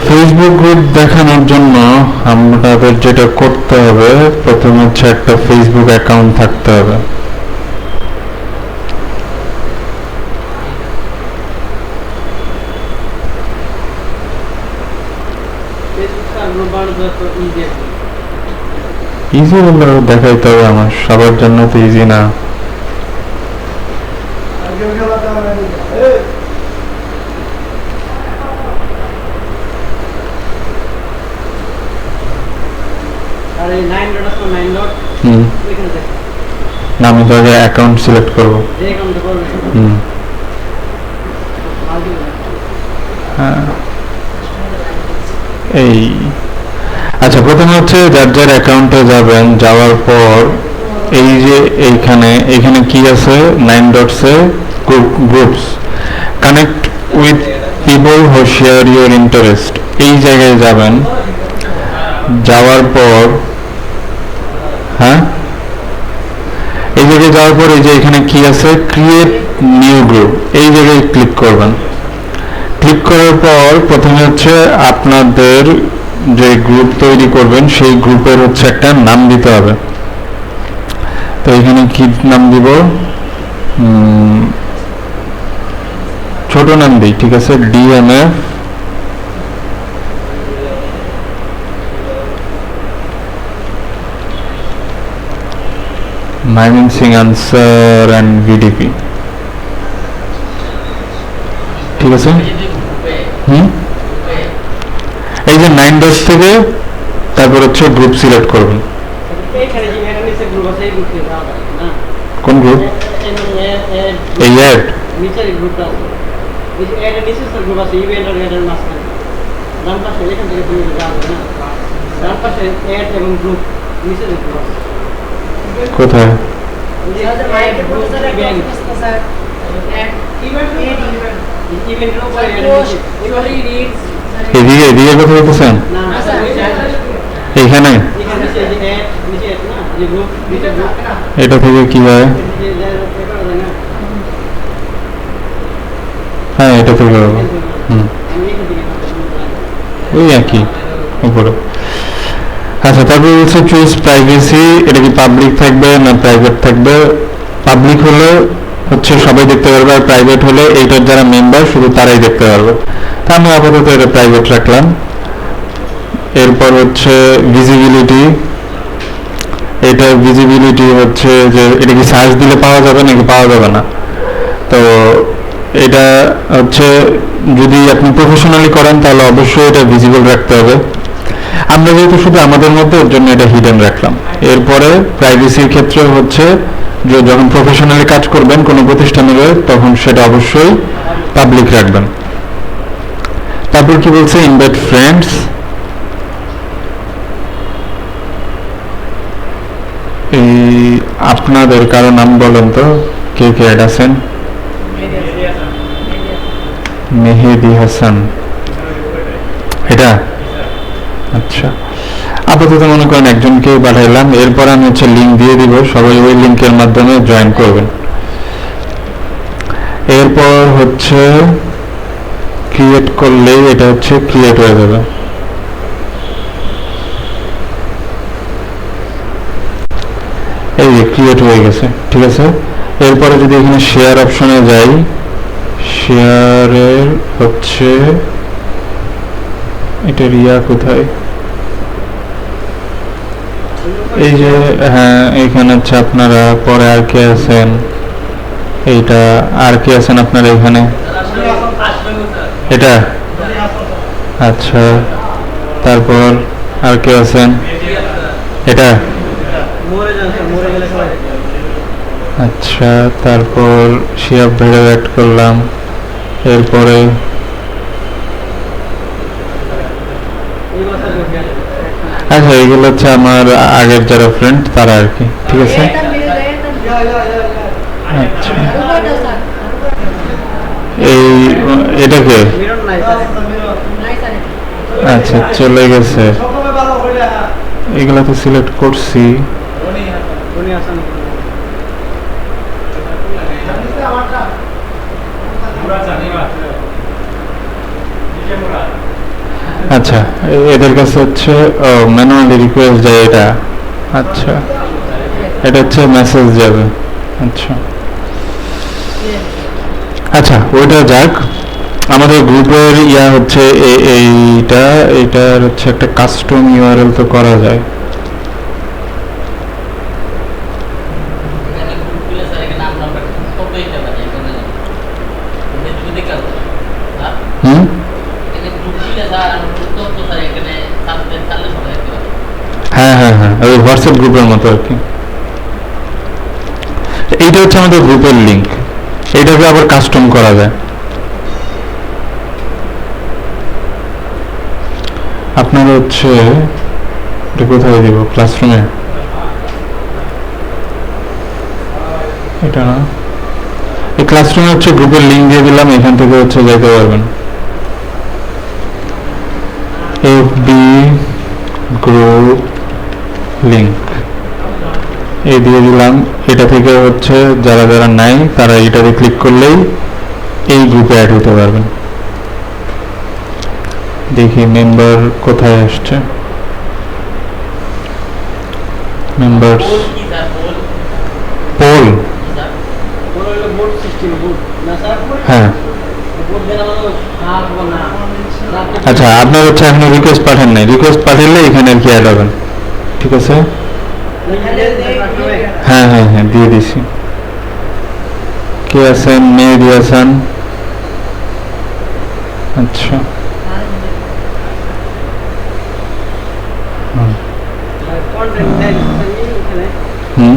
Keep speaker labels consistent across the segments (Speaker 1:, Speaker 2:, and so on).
Speaker 1: Facebook group দেখানোর জন্য আমাদের যেটা করতে হবে, প্রথমে হচ্ছে একটা ফেসবুক অ্যাকাউন্ট থাকতে হবে। ইজি বললে দেখাইতে হবে, আমার সবার জন্য তো ইজি না। আমি তো আগে অ্যাকাউন্ট সিলেক্ট করবো। এই আচ্ছা, প্রথমে হচ্ছে যার যার অ্যাকাউন্টে যাবেন, যাওয়ার পর এই যে এইখানে কি আছে, 9 ডটসে groups, connect with people who share your interest, এই জায়গায় যাবেন। যাওয়ার পর এই জায়গায় যাওয়ার পর এই যে এখানে কি আছে, ক্রিয়েট নিউ গ্রুপ, এই জায়গায় ক্লিক করবেন। ক্লিক করার পর প্রথমে হচ্ছে আপনাদের যে গ্রুপ তৈরি করবেন সেই গ্রুপের হচ্ছে একটা নাম দিতে হবে। তো এখানে কি নাম দিব, ছোট নাম দিই, ঠিক আছে, DMF Mymensingh answer and VDP, ঠিক আছে। এই যে 9 ডটস থেকে তারপর হচ্ছে গ্রুপ সিলেক্ট করবেন। কোন গ্রুপ? এই অ্যাড নিচের গ্রুপটা আছে, এই যে অ্যাড এর নিচে সব গ্রুপ আছে, ইভেন্ট আর অ্যাড এর মাঝখানে ডান পাশে এখান থেকে তুমি যাবে না, ডান পাশে অ্যাড এবং গ্রুপ নিচের গ্রুপ আছে। কোথায়? এই যে add group event sir, add event event এর উপরে অ্যাড নিচে সরি রিডস, এদিকে কথা বলতেছেন? না স্যার, এইখানে এখানে যে অ্যাড নিচে না, যে গ্রুপ নিচে গ্রুপ, এটা থেকে কি হয়? হ্যাঁ, এটা থেকে হবে। ওই একই উপরে। আচ্ছা, তারপরে হচ্ছে চুজ প্রাইভেসি, এটা কি পাবলিক থাকবে না প্রাইভেট থাকবে? পাবলিক হলে হচ্ছে সবাই দেখতে পারবে, আর প্রাইভেট হলে এইটার যারা মেম্বার শুধু তারাই দেখতে পারবে। তা আমি আপাতত এটা প্রাইভেট রাখলাম। এরপর হচ্ছে ভিজিবিলিটি, এটা ভিজিবিলিটি হচ্ছে যে এটা কি সার্চ দিলে পাওয়া যাবে নাকি পাওয়া যাবে না। তো এটা হচ্ছে যদি আপনি প্রফেশনালি করেন তাহলে অবশ্যই এটা ভিজিবল রাখতে হবে। আমরা যেহেতু শুধু আমাদের মধ্যে, ওর জন্য এটা হিডেন রাখলাম। এরপরে প্রাইভেসির ক্ষেত্রে হচ্ছে যে যখন প্রফেশনালি কাজ করবেন কোনো প্রতিষ্ঠানে, তখন সেটা অবশ্যই পাবলিক রাখবেন। তারপর কি বলছে, ইনভাইট ফ্রেন্ডস, এই আপনাদের কারো নাম বলেন তো, কে কে অ্যাড আছেন? মেহেদি হাসান, এটা আচ্ছা। আপাতত মনে করেন একজনকে পাঠাইলাম। এরপর আমি হচ্ছে লিঙ্ক দিয়ে দিব, সবাই ওই লিঙ্কের মাধ্যমে জয়েন করবেন। এরপর হচ্ছে ক্রিয়েট করলেই এটা হচ্ছে ক্রিয়েট হয়ে যাবে। এই যে ক্রিয়েট হয়ে গেছে, ঠিক আছে। এরপরে যদি এখানে শেয়ার অপশনে যাই, শেয়ারের হচ্ছে এটা রিয়া কোথায়, এই যে হ্যাঁ, এখানে হচ্ছে আপনারা পরে আর কে আছেন, এইটা আর কে আছেন আপনারা এখানে, এটা আচ্ছা। তারপর আর কে আছেন, এটা আচ্ছা। তারপর শিয়াব ভেড়ে অ্যাড করলাম। এরপরে আচ্ছা, এগুলো হচ্ছে আমার আগের যারা ফ্রেন্ড তারা আর কি, ঠিক আছে। আচ্ছা, এই এটাকে আচ্ছা চলে গেছে, এগুলা তো সিলেক্ট করছি। আচ্ছা, এদের কাছে হচ্ছে ম্যানুয়ালি রিকোয়েস্ট যায় এটা। আচ্ছা, এটা হচ্ছে মেসেজ যাবে। আচ্ছা আচ্ছা, ওইটা যাক। আমাদের গ্রুপের ইয়া হচ্ছে এইটার হচ্ছে একটা কাস্টম ইউআরএল তো করা যায়। হুম, হ্যাঁ হ্যাঁ হ্যাঁ, ওই হোয়াটসঅ্যাপ গ্রুপের মতো আর কি। এইটা হচ্ছে আমাদের গ্রুপের লিঙ্ক, এইটাকে আবার কাস্টম করা যায়। আপনার হচ্ছে এটা কোথায় দিব, ক্লাসরুমে? এটা না, এই ক্লাসরুমে হচ্ছে গ্রুপের লিঙ্ক দিয়ে দিলাম, এখান থেকে হচ্ছে যেতে পারবেন। এফবি গ্রুপ লিঙ্ক এই দিয়ে দিলাম। এটা থেকে হচ্ছে যারা যারা নাই তারা এটাতে ক্লিক করলেই এই গ্রুপে অ্যাড হতে পারবেন। দেখি মেম্বার কোথায় আসছে। মেম্বার্স পোল, হ্যাঁ আচ্ছা, আপনার হচ্ছে এখনো রিকোয়েস্ট পাঠান নাই, রিকোয়েস্ট পাঠালে এখানে আর কি অ্যাড হবেন। ঠিক আছে, হ্যাঁ হ্যাঁ হ্যাঁ দিয়ে দিছি। কে আছেন? মেহেদি হাসান। আচ্ছা হুম,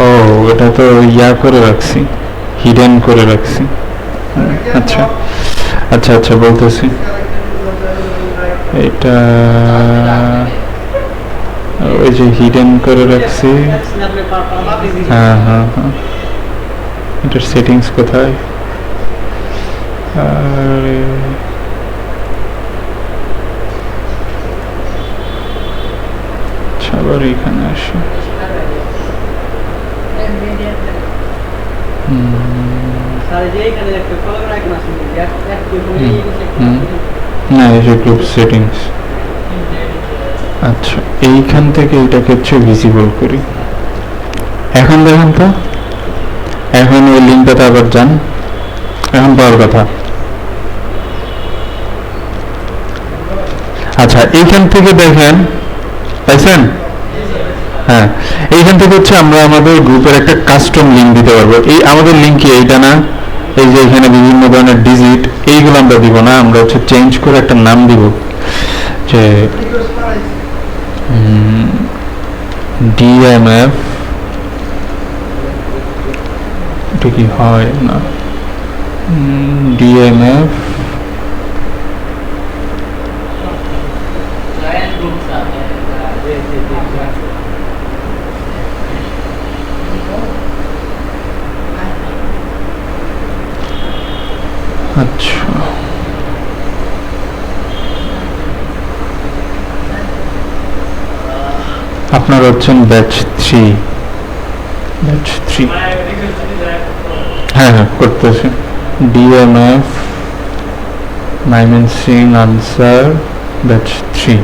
Speaker 1: ও এটা তো ইয়া করে রাখছি, হিডেন করে রাখছি। আচ্ছা আচ্ছা আচ্ছা বলতেছি, এটা ওই যে হিডেন করে রাখছি। হ্যাঁ হ্যাঁ হ্যাঁ, এটার সেটিংস কোথায়? আরে আবার এখানে আসে। না, এই যে গ্রুপ সেটিংস। আচ্ছা, এইখান থেকে এটাকে হচ্ছে ভিজিবল করি। এখন দেখেন তো, এখন ওই লিঙ্কটাতে আবার যান, এখন পাওয়ার কথা। আচ্ছা, এইখান থেকে দেখেন, পাইছেন? হ্যাঁ, এইখান থেকে হচ্ছে আমরা আমাদের গ্রুপের একটা কাস্টম লিঙ্ক দিতে পারবো। এই আমাদের লিঙ্ক কি এইটা না? এই যে এখানে বিভিন্ন ধরনের ডিজিট, এইগুলো আমরা দিব না, আমরা হচ্ছে চেঞ্জ করে একটা নাম দিব, যে ডিএমএফ। এটা কি হয় না? ডিএমএফ আচ্ছা, আপনার হচ্ছেন ব্যাচ 3। ব্যাচ 3, হ্যাঁ হ্যাঁ করতেছি। DMF Mymensingh answer batch 3।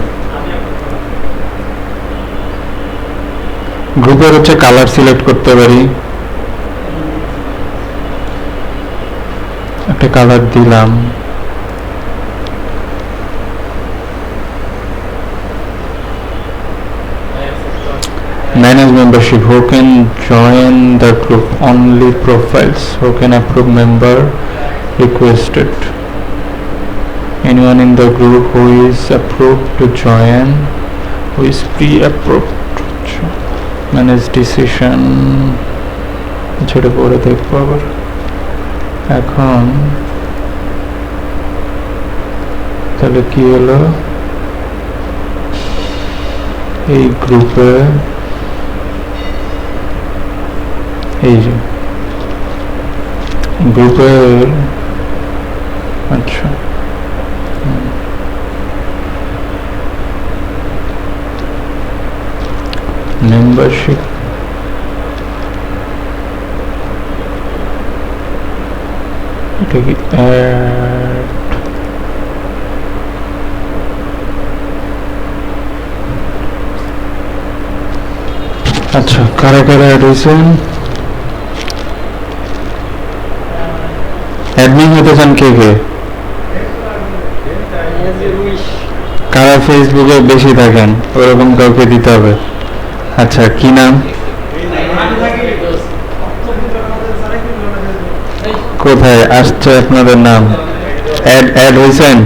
Speaker 1: গ্রুপের হচ্ছে কালার সিলেক্ট করতে পারি, একটা কালার দিলাম। Manage membership. Who can join the group? Only profiles. Who can approve member requested? Anyone in the group who is approved to join, who is pre-approved. Manage decision. ছেড়ে পরে দেখবো আবার। এখন তাহলে কি হলো, এই গ্রুপে এই যে গ্রুপের, আচ্ছা মেম্বারশিপ এটা কি আচ্ছা, কারা কারা অ্যাড হয়েছেন? অ্যাডমিন হতে চান কে কে? কারা ফেসবুকে বেশি থাকেন ওরকম কাউকে দিতে হবে। আচ্ছা, কি নাম? কোথায় আসছে আপনাদের নাম? অ্যাড অ্যাড হয়েছেন?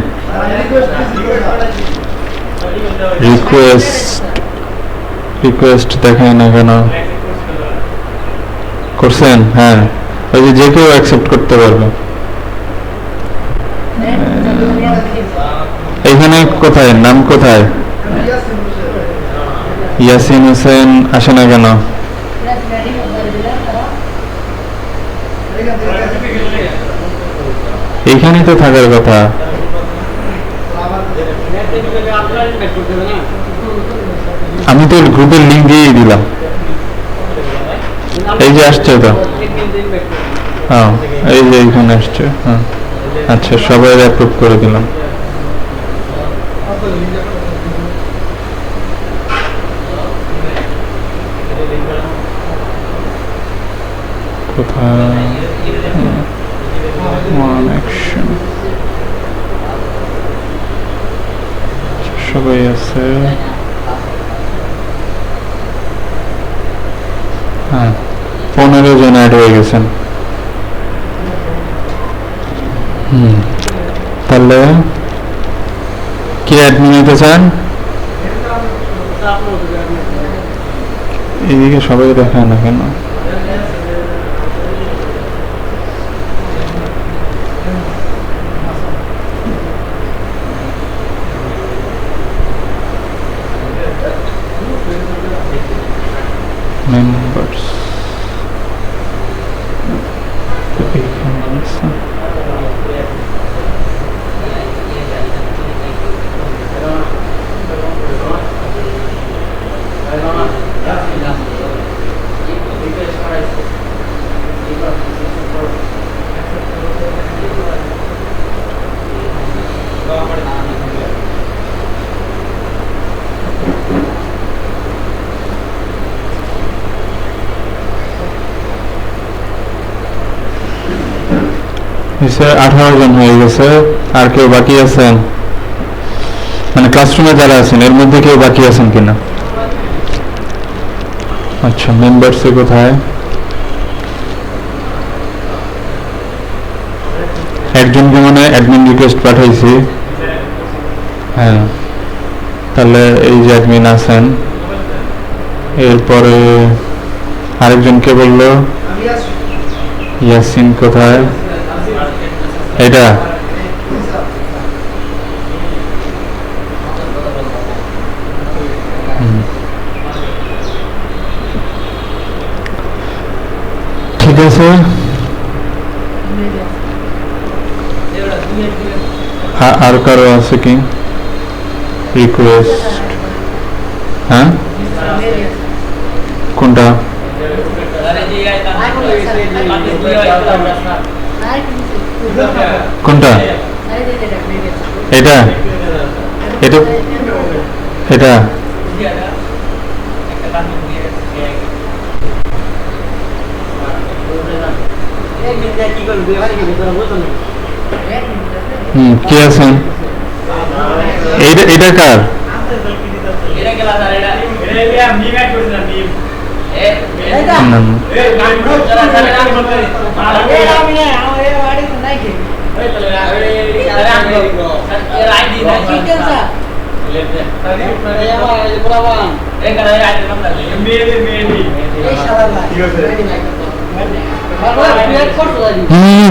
Speaker 1: রিকোয়েস্ট দেখায় না কেন? করছেন? হ্যাঁ, ওই যে কেউ অ্যাকসেপ্ট করতে পারবে। এখানে কোথায় নাম কোথায়? ইয়াসিন হোসেন আসে না কেন? এইখানেই তো থাকার কথা। আমি তো গ্রুপের লিঙ্ক দিয়েই দিলাম। এই যে আসছে তো, হ্যাঁ এই যে এইখানে আসছে। হ্যাঁ আচ্ছা, সবাই অ্যাপ্রুভ করে দিলাম। কোথায় ওয়ান অ্যাকশন সবাই আছে। হ্যাঁ, 15 জন অ্যাড হয়ে গেছেন। তাহলে কি অ্যাডমিন নিতে চান? এদিকে সবাই দেখায় না কেন? মেম্বার্স নিচে 18 জন হয়ে গেছে। আর কেউ বাকি আছেন? মানে ক্লাসরুমে যারা আছেন এর মধ্যে কেউ বাকি আছেন কিনা? আচ্ছা, মেম্বার্সে কোথায়? একজনকে মানে অ্যাডমিন রিকোয়েস্ট পাঠাইছি। হ্যাঁ, তাহলে এই যে অ্যাডমিন আছেন। এরপরে আরেকজনকে বললো ইয়াসিন কোথায়? এটা ঠিক আছে। আর কারো আছে কি রিকোয়েস্ট? হ্যাঁ, কোনটা? কোনটা? এটা এটা এটা কি আছেন? এটা কার?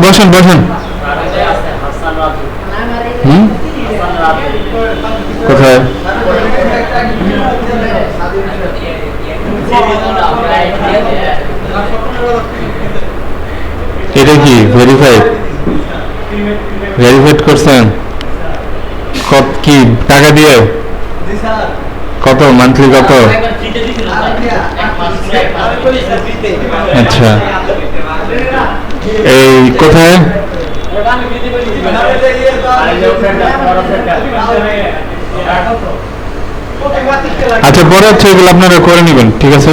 Speaker 1: বসেন বসেন। কোথায়? এটা কি ভেরিফাইড করছেন? কি টাকা দিয়ে? কত মান্থলি কত? আচ্ছা, এই কোথায় আচ্ছা, পরে হচ্ছে এগুলো আপনারা করে নেবেন, ঠিক আছে।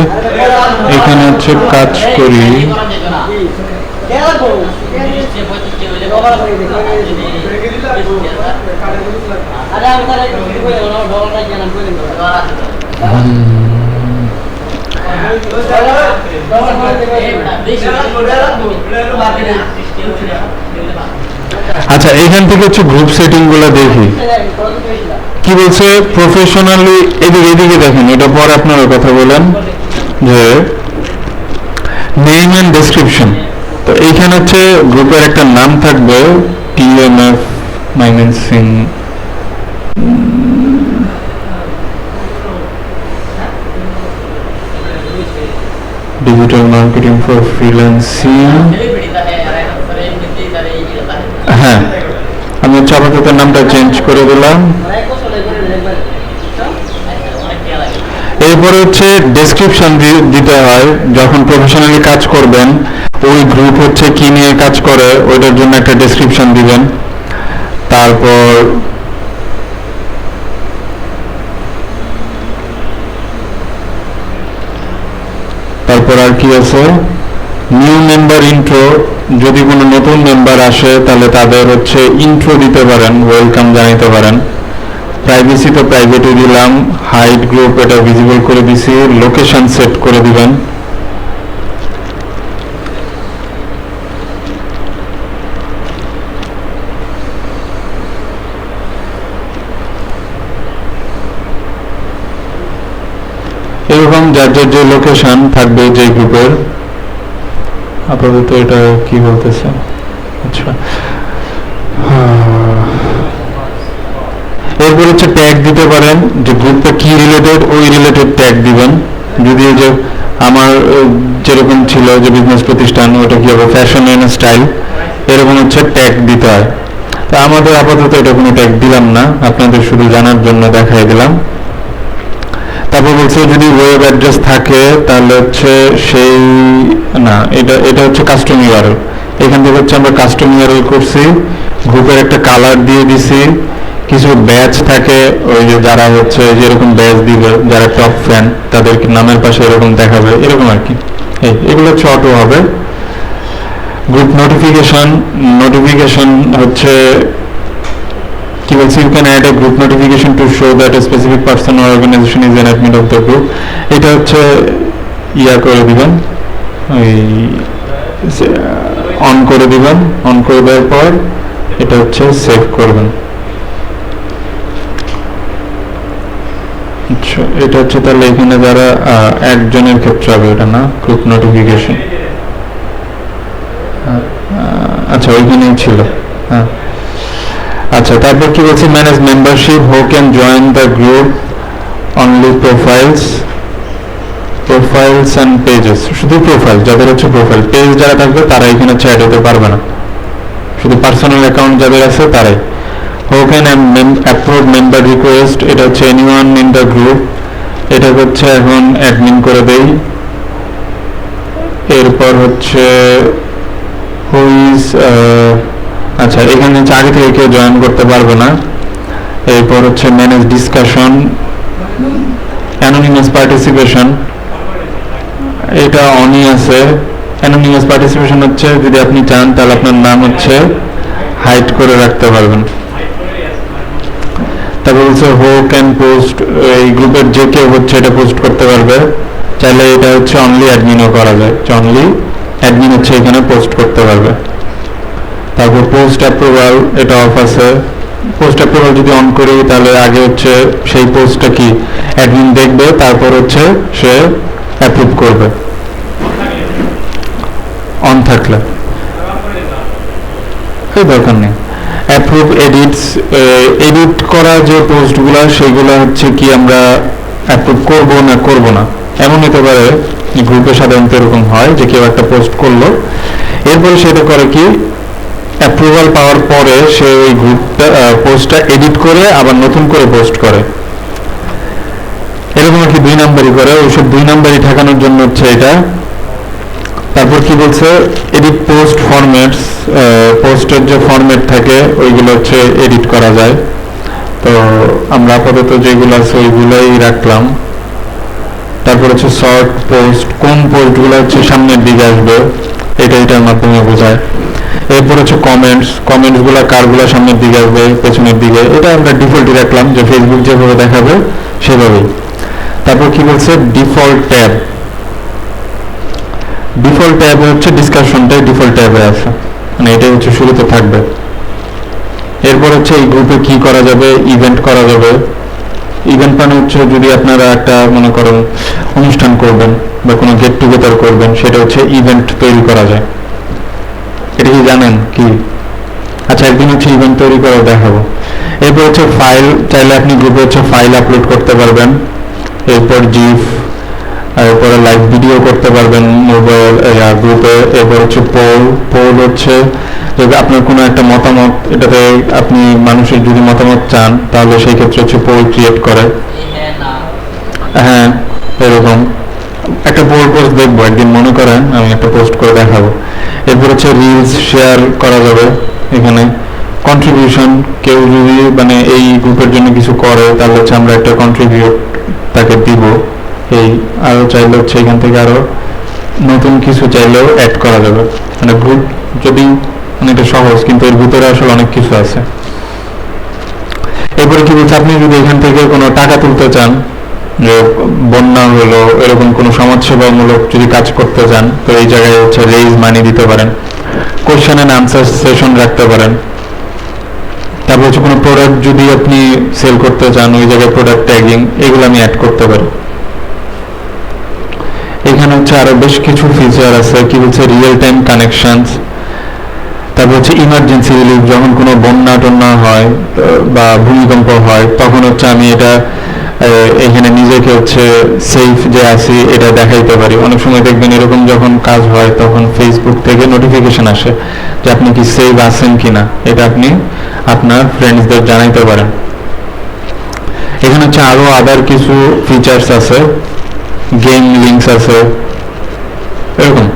Speaker 1: এখানে হচ্ছে কাজ করি, আচ্ছা এখান থেকে হচ্ছে গ্রুপ সেটিং গুলো দেখি কি বলছে। প্রফেশনালি এদিকে এদিকে দেখেন, এটা পরে আপনারা কথা বলেন যে নেম এন্ড ডেসক্রিপশন। তো এইখানে হচ্ছে গ্রুপের একটা নাম থাকবে, TMF Mymensingh, digital marketing for freelancing. হ্যাঁ, আমি হচ্ছে আপাতত নামটা চেঞ্জ করে দিলাম। এরপরে হচ্ছে ডেসক্রিপশন দিতে হয়, যখন প্রফেশনালি কাজ করবেন ওই গ্রুপ হচ্ছে কি নিয়ে কাজ করে ওইটার জন্য একটা ডেসক্রিপশন দিবেন। তারপর আর কি আছে, নিউ মেম্বার ইন্ট্রো, যদি কোনো নতুন মেম্বার আসে তাহলে তাদের হচ্ছে ইন্ট্রো দিতে পারেন, ওয়েলকাম জানাইতে পারেন। প্রাইভেসি তো প্রাইভেটে দিলাম, হাইড গ্রুপ এটা ভিজিবল করে দিছি, লোকেশন সেট করে দিবেন। এরকম যার যার যে লোকেশন থাকবে যে গ্রুপের, আপাতত এটা কি বলতেছে। আচ্ছা, এরপর হচ্ছে ট্যাগ দিতে পারেন, যে গ্রুপটা কি রিলেটেড ওই রিলেটেড ট্যাগ দিবেন। যদি যে আমার যেরকম ছিল যে বিজনেস প্রতিষ্ঠান, ওটা কি হবে ফ্যাশন এন্ড স্টাইল, এরকম হচ্ছে ট্যাগ দিতে হয়। তা আমাদের আপাতত এটা কোনো ট্যাগ দিলাম না, আপনাদের শুধু জানার জন্য দেখাই দিলাম। তারপর বলছে যদি ওয়েব অ্যাড্রেস থাকে তাহলে হচ্ছে সেই না, এটা হচ্ছে কাস্টম ইউআরএল। এখান থেকে হচ্ছে আমরা কাস্টম ইউআরএল করছি, গ্রুপের একটা কালার দিয়ে দিছি, কিছু ব্যাচ থাকে ওই যে যারা হচ্ছে যেরকম ব্যাচ দিবে, যারা টপ ফ্যান তাদের নামের পাশে এরকম দেখাবে, এরকম আর কি। এগুলো হচ্ছে অটো হবে। গ্রুপ নোটিফিকেশন হচ্ছে কি বলছি, you can add a group notification to show that a specific person or organisation is an admin of the group. এটা হচ্ছে ইয়া করে দিবেন, ওই অন করে দিবেন, অন করে দেওয়ার পর এটা হচ্ছে সেভ করবেন। আচ্ছা, এটা হচ্ছে তাহলে এখানে যারা একজনের ক্ষেত্রে হবে, এটা না গ্রুপ নোটিফিকেশন। আচ্ছা, ওইখানেই ছিল। হ্যাঁ, আচ্ছা, তারপর কি বলছি, manage membership, who can join the group, only profiles and pages. শুধু প্রোফাইল, যাদের হচ্ছে প্রোফাইল, পেজ যারা থাকবে তারা এখানে হচ্ছে অ্যাড হতে পারবে না, শুধু পার্সোনাল অ্যাকাউন্ট যাদের আছে তারাই। Who can approve member request, এটা হচ্ছে এনিওয়ান ইন দ্য গ্রুপ, এটা হচ্ছে এখন অ্যাডমিন করে দেই। এরপর হচ্ছে হু ইজ, আচ্ছা এখানে হচ্ছে আগে থেকে কেউ জয়েন করতে পারবে না। এরপর হচ্ছে ম্যানেজ ডিসকাশন, অ্যানোনিমাস পার্টিসিপেশন, এটা অনই আছে। অ্যানোনিমাস পার্টিসিপেশন হচ্ছে যদি আপনি চান তাহলে আপনার নাম হচ্ছে হাইড করে রাখতে পারবেন। তারপর হচ্ছে হু ক্যান পোস্ট, এই গ্রুপের যে কেউ হচ্ছে এটা পোস্ট করতে পারবে, চাইলে এটা হচ্ছে অনলি অ্যাডমিনও করা যায়, অনলি অ্যাডমিন হচ্ছে এখানে পোস্ট করতে পারবে। তারপর পোস্ট অ্যাপ্রুভাল, এটা অফ আছে। পোস্ট অ্যাপ্রুভাল যদি অন করি তাহলে আগে হচ্ছে সেই পোস্টটা কি অ্যাডমিন দেখবে, তারপর হচ্ছে সে অ্যাপ্রুভ করবে অন থাকলে, দরকার নেই। অ্যাপ্রুভ এডিটস, এডিট করা যে পোস্টগুলো সেগুলো হচ্ছে কি আমরা অ্যাপ্রুভ করব না এমন হতে পারে। গ্রুপে সাধারণত এরকম হয় যে কেউ একটা পোস্ট করলো, এরপরে সেটা করে কি অ্যাপ্রুভাল পাওয়ার পরে সে ওই গ্রুপটা পোস্টটা এডিট করে আবার নতুন করে পোস্ট করে, এরকম আর কি 2 নাম্বারই করে। ওইসব 2 নাম্বারই ঠেকানোর জন্য হচ্ছে এটা। তারপর তারপর কি বলছে, এডিট পোস্ট ফরম্যাটস, পোস্টের যে ফরম্যাট থাকে ওইগুলো হচ্ছে এডিট করা যায়। তো আমরা আপাতত যেগুলো আছে ওইগুলোই রাখলাম। তারপর হচ্ছে শর্ট পোস্ট, কোন পোস্টগুলো হচ্ছে সামনের দিকে আসবে এটার মাধ্যমে বোঝায়। এরপর হচ্ছে কমেন্টসগুলো কারগুলো সামনের দিকে আসবে পেছনের দিকে, এটা আমরা ডিফল্টই রাখলাম যে ফেসবুক যেভাবে দেখাবে সেভাবেই। তারপর কি বলছে, ডিফল্ট ট্যাব হচ্ছে ডিসকাশনটাই ডিফল্ট ট্যাবে আছে, মানে এটাই হচ্ছে শুরুতে থাকবে। এরপর হচ্ছে এই গ্রুপে কি করা যাবে, ইভেন্ট করা যাবে। ইভেন্ট মানে হচ্ছে যদি আপনারা একটা মনে করেন অনুষ্ঠান করবেন বা কোনো গেট টুগেদার করবেন, সেটা হচ্ছে ইভেন্ট তৈরি করা যায়। এটা কি জানেন কি? আচ্ছা, একদিন হচ্ছে ইভেন্ট তৈরি করে দেখাবো। এরপর হচ্ছে ফাইল, চাইলে আপনি গ্রুপে হচ্ছে ফাইল আপলোড করতে পারবেন। এরপর জিফ, এরপরে লাইভ ভিডিও করতে পারবেন মোবাইল গ্রুপে। এরপর হচ্ছে পোল হচ্ছে যদি আপনার কোনো একটা মতামত, এটাতে আপনি মানুষের যদি মতামত চান তাহলে সেই ক্ষেত্রে হচ্ছে পোল ক্রিয়েট করে। হ্যাঁ, এরকম একটা পোস্ট দেখবো একদিন, মনে করেন আমি একটা পোস্ট করে দেখাবো। এরপর হচ্ছে রিলস শেয়ার করা যাবে এখানে। কন্ট্রিবিউশন, কেউ যদি মানে এই গ্রুপের জন্য কিছু করে তাহলে হচ্ছে আমরা একটা কন্ট্রিবিউট তাকে দিব। এই আরো চাইলে হচ্ছে এখান থেকে আরো নতুন কিছু চাইলেও অ্যাড করা যাবে। মানে গ্রুপ যদি মানে এটা সহজ, কিন্তু এর ভিতরে আসলে অনেক কিছু আছে। এরপরে কি বলছে, আপনি যদি এখান থেকে কোনো টাকা তুলতে চান, যে বন্যা হলো এরকম কোনো সমাজসেবামূলক যদি কাজ করতে চান, তো এই জায়গায় হচ্ছে রেইজ মানি দিতে পারেন। কোয়েশ্চেন এন্ড আনসার সেশন রাখতে পারেন। তারপর হচ্ছে কোনো প্রোডাক্ট যদি আপনি সেল করতে চান, ওই জায়গায় প্রোডাক্ট ট্যাগিং, এগুলো আমি অ্যাড করতে পারি। এখানে হচ্ছে আরো বেশ কিছু ফিচার আছে। কি বলছে, রিয়েল টাইম কানেকশনস। তারপর হচ্ছে ইমার্জেন্সি রিলিফ, যখন কোনো বন্যা টন্যা হয় বা ভূমিকম্প হয় তখন হচ্ছে আমি এটা এখানে নিজেকে হচ্ছে সেফ যে আছি এটা দেখাইতে পারি। অনেক সময় দেখবেন এরকম যখন কাজ হয় তখন ফেসবুক থেকে নোটিফিকেশন আসে যে আপনি কি সেফ আছেন কিনা, এটা আপনি আপনার ফ্রেন্ডসদের জানাইতে পারেন। এখানে হচ্ছে আরো আদার কিছু ফিচার্স আছে, গেম লিঙ্কস আছে এরকম।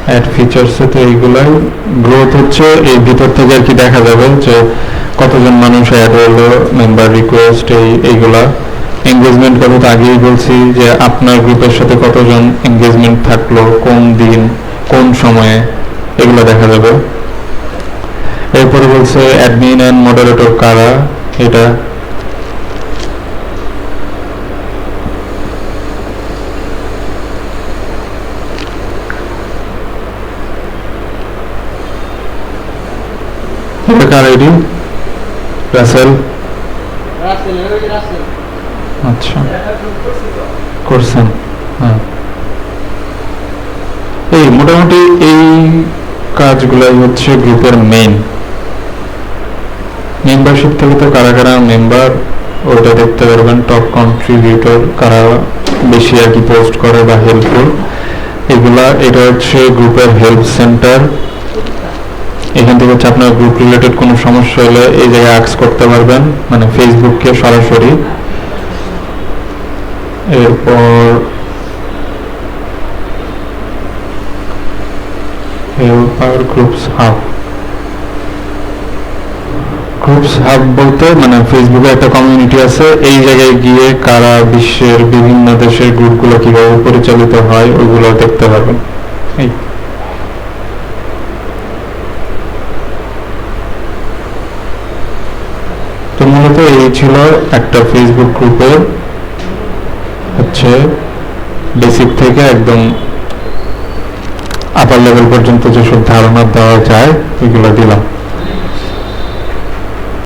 Speaker 1: অ্যাড ফিচার্সে তো এইগুলাই গ্রোথ হচ্ছে এই ভিতর থেকে আর কি দেখা যাবে যে কতজন মানুষ অ্যাড হলো, মেম্বার রিকোয়েস্ট, এইগুলা। এঙ্গেজমেন্ট কথা তো আগেই বলছি যে আপনার গ্রুপের সাথে কতজন এঙ্গেজমেন্ট থাকলো, কোন দিন কোন সময়ে, এগুলো দেখা যাবে। এরপরে বলছে অ্যাডমিন অ্যান্ড মডারেটর কারা, এটা কার আইডি? রাসেল। আচ্ছা, করছেন। হ্যাঁ, এই মোটামুটি এই কাজগুলাই হচ্ছে গ্রুপের মেইন। মেম্বারশিপ থেকে তো কারা কারা মেম্বার ওটা দেখতে পারবেন। টপ কন্ট্রিবিউটর কারা বেশি আর কি পোস্ট করে বা হেল্পফুল, এগুলা। এটা হচ্ছে গ্রুপের হেল্প সেন্টার। এখান থেকে হচ্ছে আপনার গ্রুপ রিলেটেড কোনো সমস্যা হলে এই জায়গায় আক্স করতে পারবেন, মানে ফেসবুককে সরাসরি। এরপর গ্রুপস হাব বলতে মানে ফেসবুকে একটা কমিউনিটি আছে, এই জায়গায় গিয়ে কারা বিশ্বের বিভিন্ন দেশের গ্রুপগুলো কিভাবে পরিচালিত হয় ওইগুলো দেখতে পারবেন। এই তো মূলত এই ছিল একটা ফেসবুক গ্রুপের হচ্ছে বেসিক থেকে একদম আপার লেভেল পর্যন্ত যেসব ধারণা দেওয়া যায় ওইগুলো দিলাম।